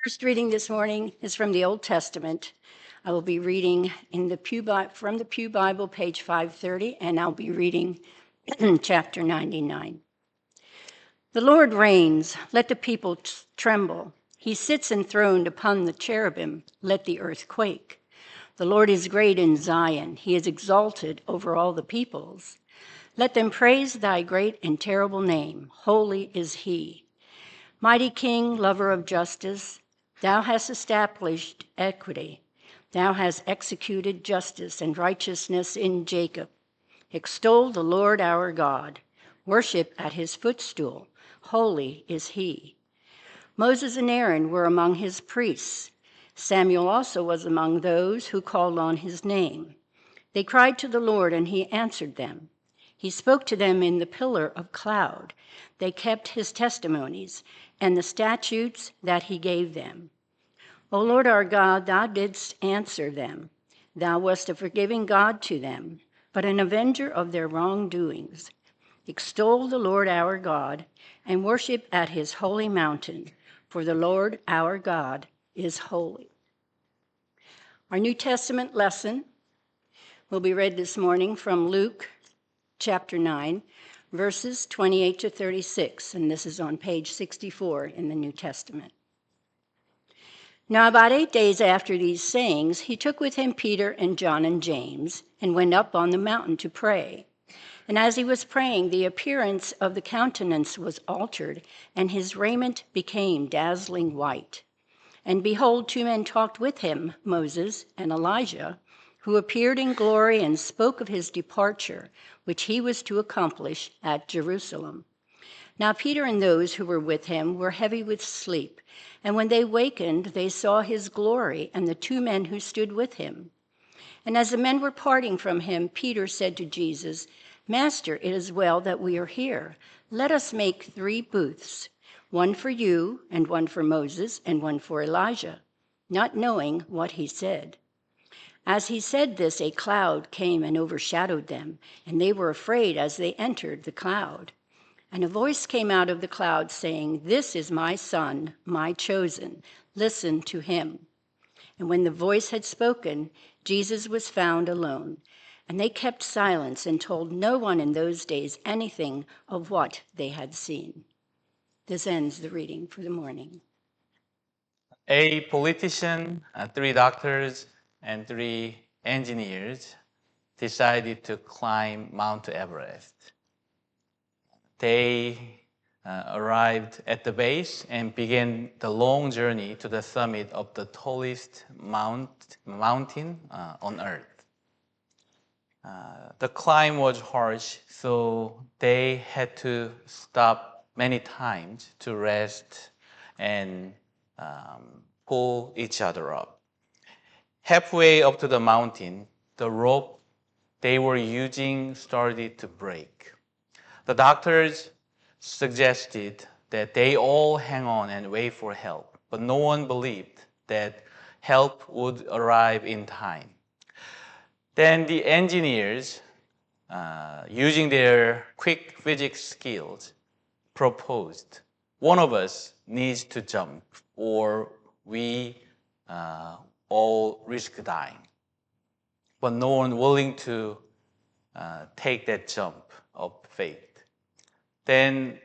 First reading this morning is from the Old Testament. I will be reading from the Pew Bible, page 530, and I'll be reading chapter 99. The Lord reigns, let the people tremble. He sits enthroned upon the cherubim, let the earth quake. The Lord is great in Zion, he is exalted over all the peoples. Let them praise thy great and terrible name, holy is he. Mighty King, lover of justice, thou hast established equity. Thou hast executed justice and righteousness in Jacob. Extol the Lord our God. Worship at his footstool. Holy is he. Moses and Aaron were among his priests. Samuel also was among those who called on his name. They cried to the Lord, and he answered them. He spoke to them in the pillar of cloud. They kept his testimonies and the statutes that he gave them. O Lord our God, thou didst answer them. Thou wast a forgiving God to them, but an avenger of their wrongdoings. Extol the Lord our God and worship at his holy mountain, for the Lord our God is holy. Our New Testament lesson will be read this morning from Luke chapter 9, verses 28 to 36, and this is on page 64 in the New Testament. Now about 8 days after these sayings, he took with him Peter and John and James and went up on the mountain to pray. And as he was praying, the appearance of the countenance was altered, and his raiment became dazzling white. And behold, 2 men talked with him, Moses and Elijah, who appeared in glory and spoke of his departure, which he was to accomplish at Jerusalem. Now Peter and those who were with him were heavy with sleep, and when they wakened, they saw his glory and the 2 men who stood with him. And as the men were parting from him, Peter said to Jesus, Master, it is well that we are here. Let us make 3 booths, one for you, and one for Moses, and one for Elijah, not knowing what he said. As he said this, a cloud came and overshadowed them, and they were afraid as they entered the cloud. And a voice came out of the cloud saying, This is my son, my chosen. Listen to him. And when the voice had spoken, Jesus was found alone. And they kept silence and told no one in those days anything of what they had seen. This ends the reading for the morning. A politician, 3 doctors, and 3 engineers decided to climb Mount Everest. They arrived at the base and began the long journey to the summit of the tallest mountain on Earth. The climb was harsh, so they had to stop many times to rest and pull each other up. Halfway up to the mountain, the rope they were using started to break. The doctors suggested that they all hang on and wait for help, but no one believed that help would arrive in time. Then the engineers, using their quick physics skills, proposed, one of us needs to jump or we all risk dying. But no one willing to take that jump of faith. Then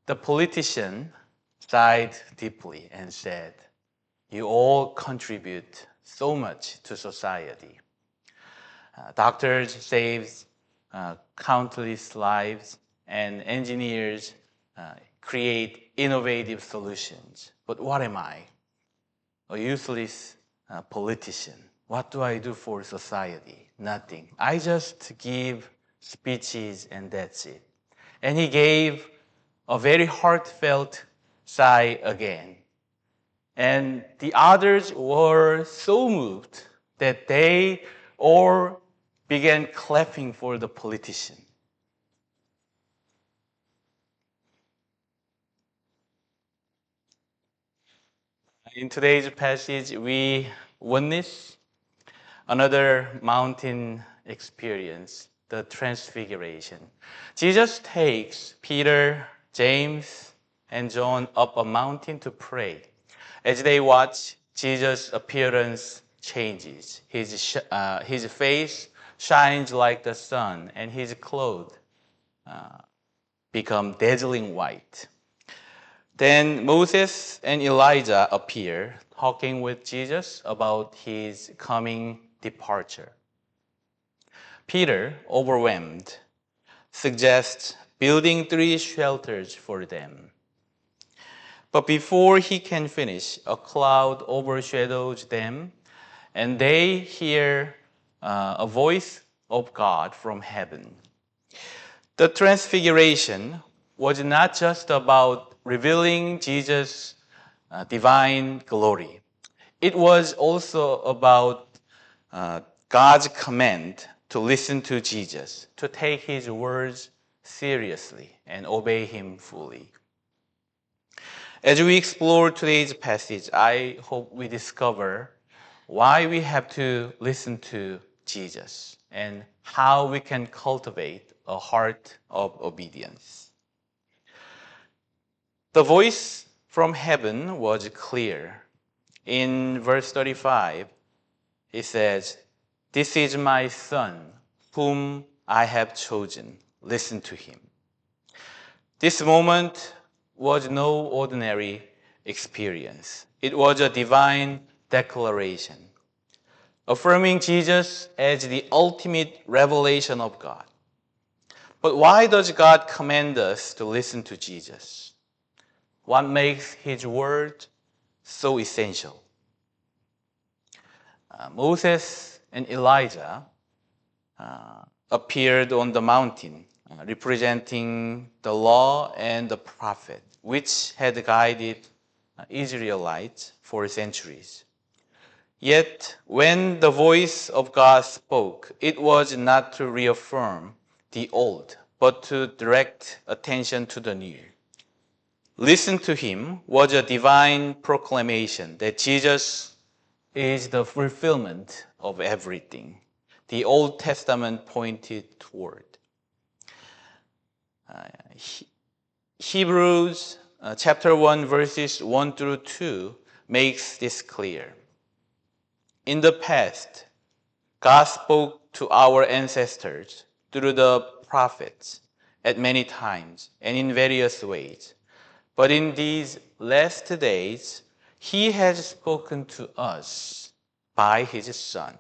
the politician sighed deeply and said, You all contribute so much to society. Doctors saved countless lives, and engineers create innovative solutions. But what am I? A useless politician. What do I do for society? Nothing. I just give speeches and that's it. And he gave a very heartfelt sigh again. And the others were so moved that they all began clapping for the politician. In today's passage, we witness another mountain experience, the Transfiguration. Jesus takes Peter, James, and John up a mountain to pray. As they watch, Jesus' appearance changes. His face shines like the sun, and his clothes become dazzling white. Then Moses and Elijah appear, talking with Jesus about his coming departure. Peter, overwhelmed, suggests building 3 shelters for them. But before he can finish, a cloud overshadows them, and they hear a voice of God from heaven. The transfiguration was not just about revealing Jesus' divine glory. It was also about God's command to listen to Jesus, to take his words seriously and obey him fully. As we explore today's passage, I hope we discover why we have to listen to Jesus and how we can cultivate a heart of obedience. The voice from heaven was clear. In verse 35, it says, "This is my son, whom I have chosen. Listen to him." This moment was no ordinary experience. It was a divine declaration, affirming Jesus as the ultimate revelation of God. But why does God command us to listen to Jesus? What makes his word so essential? Moses and Elijah appeared on the mountain, representing the law and the prophet, which had guided Israelites for centuries. Yet, when the voice of God spoke, it was not to reaffirm the old, but to direct attention to the new. Listen to him was a divine proclamation that Jesus is the fulfillment of everything the Old Testament pointed toward. Hebrews chapter 1 verses 1 through 2 makes this clear. In the past, God spoke to our ancestors through the prophets at many times and in various ways. But in these last days, he has spoken to us by his Son.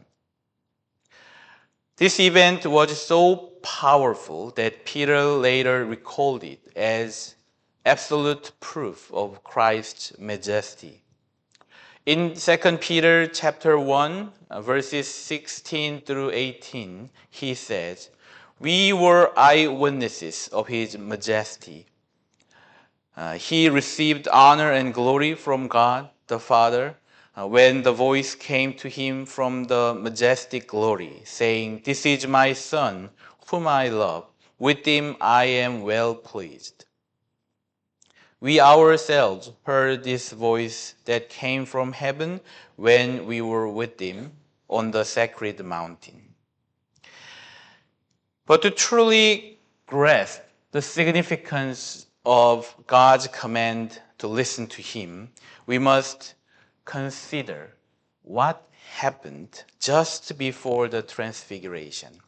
This event was so powerful that Peter later recalled it as absolute proof of Christ's majesty. In 2 Peter chapter 1, verses 16 through 18, he says, "We were eyewitnesses of his majesty. He received honor and glory from God the Father when the voice came to him from the majestic glory, saying, 'This is my Son, whom I love. With him I am well pleased.' We ourselves heard this voice that came from heaven when we were with him on the sacred mountain." But to truly grasp the significance of God's command to listen to him, we must consider what happened just before the transfiguration.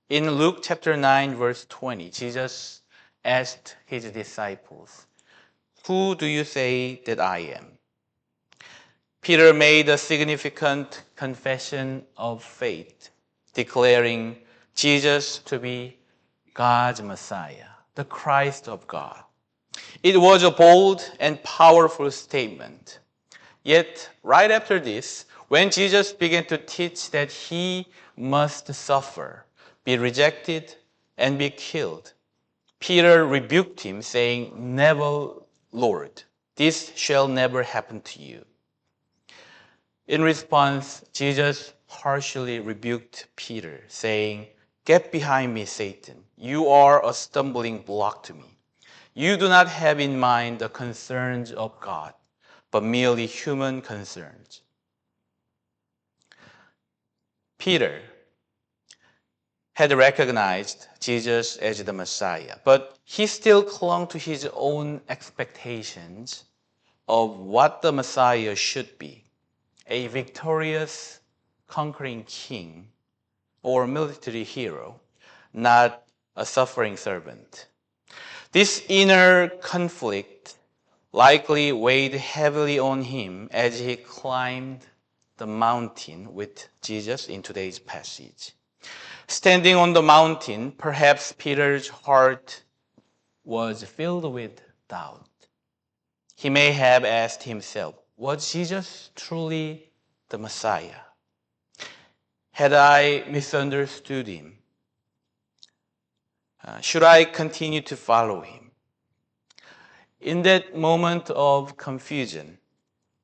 In Luke chapter 9, verse 20, Jesus asked his disciples, "Who do you say that I am?" Peter made a significant confession of faith, declaring Jesus to be God's Messiah, the Christ of God. It was a bold and powerful statement. Yet, right after this, when Jesus began to teach that he must suffer, be rejected, and be killed, Peter rebuked him, saying, "Never, Lord, this shall never happen to you." In response, Jesus harshly rebuked Peter, saying, "Get behind me, Satan. You are a stumbling block to me. You do not have in mind the concerns of God, but merely human concerns." Peter had recognized Jesus as the Messiah, but he still clung to his own expectations of what the Messiah should be: a victorious, conquering king or military hero, not a suffering servant. This inner conflict likely weighed heavily on him as he climbed the mountain with Jesus in today's passage. Standing on the mountain, perhaps Peter's heart was filled with doubt. He may have asked himself, was Jesus truly the Messiah? Had I misunderstood him? Should I continue to follow him? In that moment of confusion,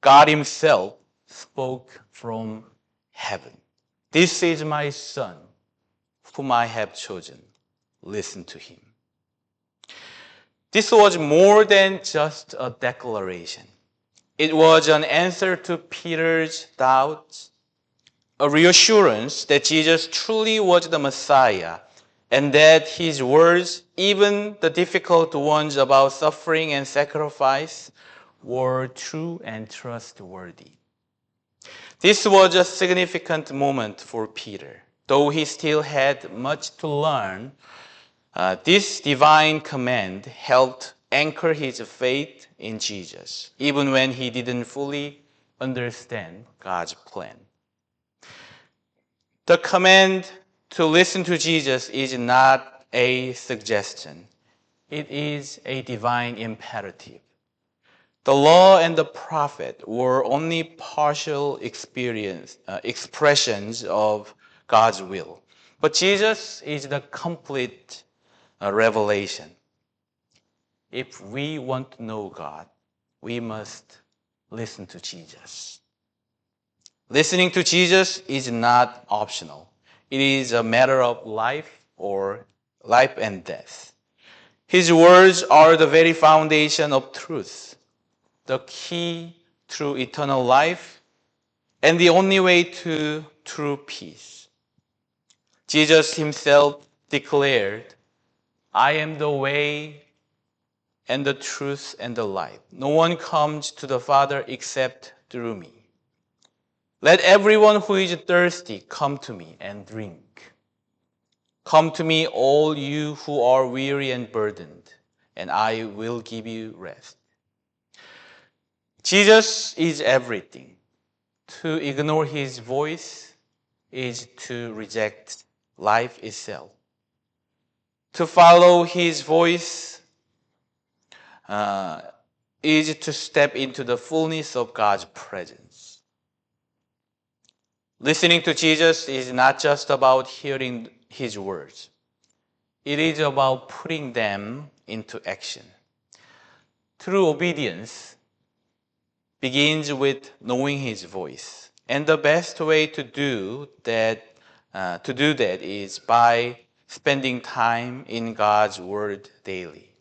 God Himself spoke from heaven. This is my Son, whom I have chosen. Listen to him. This was more than just a declaration. It was an answer to Peter's doubts, a reassurance that Jesus truly was the Messiah, and that his words, even the difficult ones about suffering and sacrifice, were true and trustworthy. This was a significant moment for Peter. Though he still had much to learn, this divine command helped anchor his faith in Jesus, even when he didn't fully understand God's plan. The command to listen to Jesus is not a suggestion. It is a divine imperative. The law and the prophet were only partial expressions of God's will. But Jesus is the complete revelation. If we want to know God, we must listen to Jesus. Listening to Jesus is not optional. It is a matter of life and death. His words are the very foundation of truth, the key to eternal life, and the only way to true peace. Jesus Himself declared, I am the way and the truth and the life. No one comes to the Father except through me. Let everyone who is thirsty come to me and drink. Come to me, all you who are weary and burdened, and I will give you rest. Jesus is everything. To ignore His voice is to reject life itself. To follow His voice is to step into the fullness of God's presence. Listening to Jesus is not just about hearing His words. It is about putting them into action. True obedience begins with knowing His voice. And the best way to do that is by spending time in God's Word daily.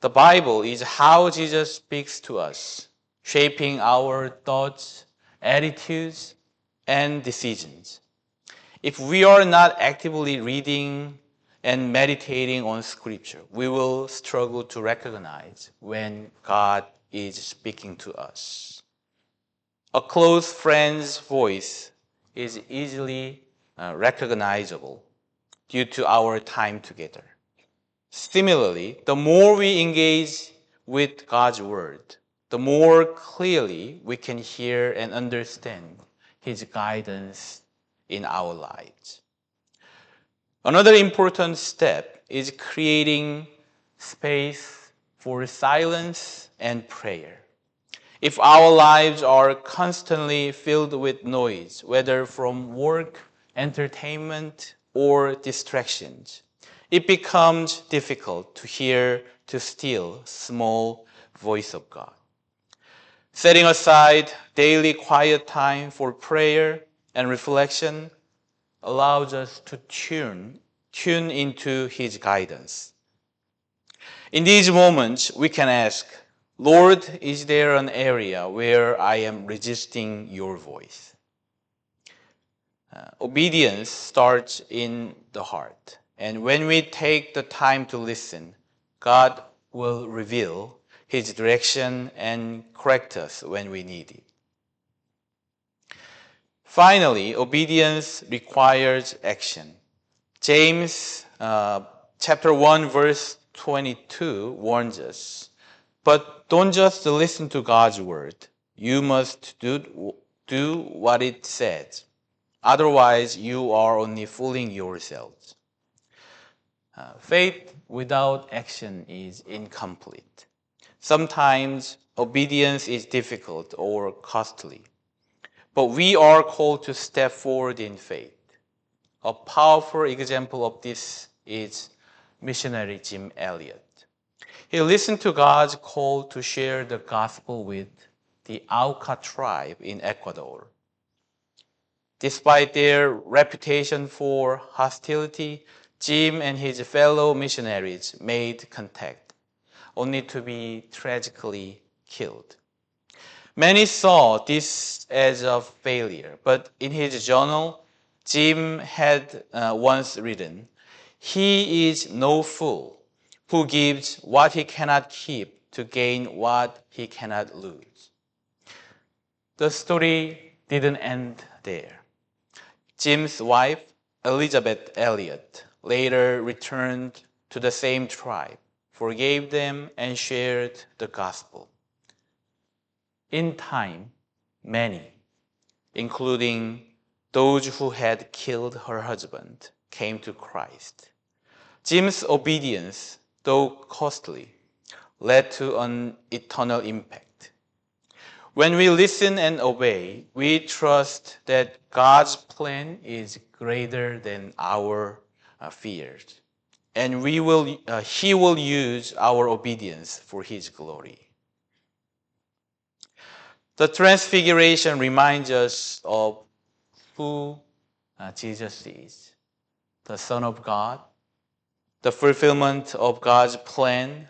The Bible is how Jesus speaks to us, shaping our thoughts, attitudes, and decisions. If we are not actively reading and meditating on Scripture, we will struggle to recognize when God is speaking to us. A close friend's voice is easily recognizable due to our time together. Similarly, the more we engage with God's Word, the more clearly we can hear and understand His guidance in our lives. Another important step is creating space for silence and prayer. If our lives are constantly filled with noise, whether from work, entertainment, or distractions, it becomes difficult to hear the still, small voice of God. Setting aside daily quiet time for prayer and reflection allows us to tune into His guidance. In these moments, we can ask, Lord, is there an area where I am resisting your voice? Obedience starts in the heart. And when we take the time to listen, God will reveal His direction and correct us when we need it. Finally, obedience requires action. James chapter 1 verse 22 warns us, but don't just listen to God's word. You must do what it says. Otherwise, you are only fooling yourselves. Faith without action is incomplete. Sometimes obedience is difficult or costly, but we are called to step forward in faith. A powerful example of this is missionary Jim Elliot. He listened to God's call to share the gospel with the Auca tribe in Ecuador. Despite their reputation for hostility, Jim and his fellow missionaries made contact, only to be tragically killed. Many saw this as a failure, but in his journal, Jim had once written, "He is no fool who gives what he cannot keep to gain what he cannot lose." The story didn't end there. Jim's wife, Elizabeth Elliot, later returned to the same tribe, forgave them, and shared the gospel. In time, many, including those who had killed her husband, came to Christ. Jim's obedience, though costly, led to an eternal impact. When we listen and obey, we trust that God's plan is greater than our fears, and He will use our obedience for His glory. The Transfiguration reminds us of who Jesus is, the Son of God, the fulfillment of God's plan,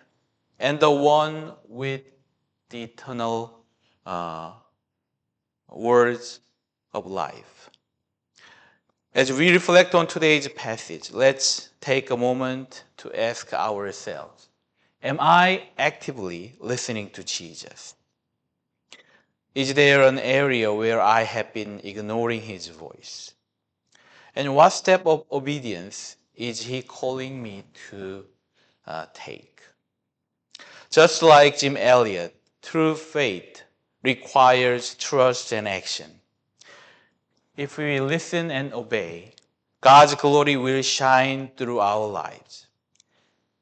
and the one with the eternal words of life. As we reflect on today's passage, let's take a moment to ask ourselves, am I actively listening to Jesus? Is there an area where I have been ignoring His voice? And what step of obedience is He calling me to take? Just like Jim Elliot, true faith requires trust and action. If we listen and obey, God's glory will shine through our lives.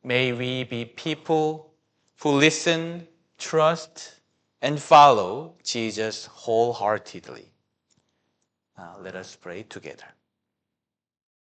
May we be people who listen, trust, and follow Jesus wholeheartedly. Let us pray together.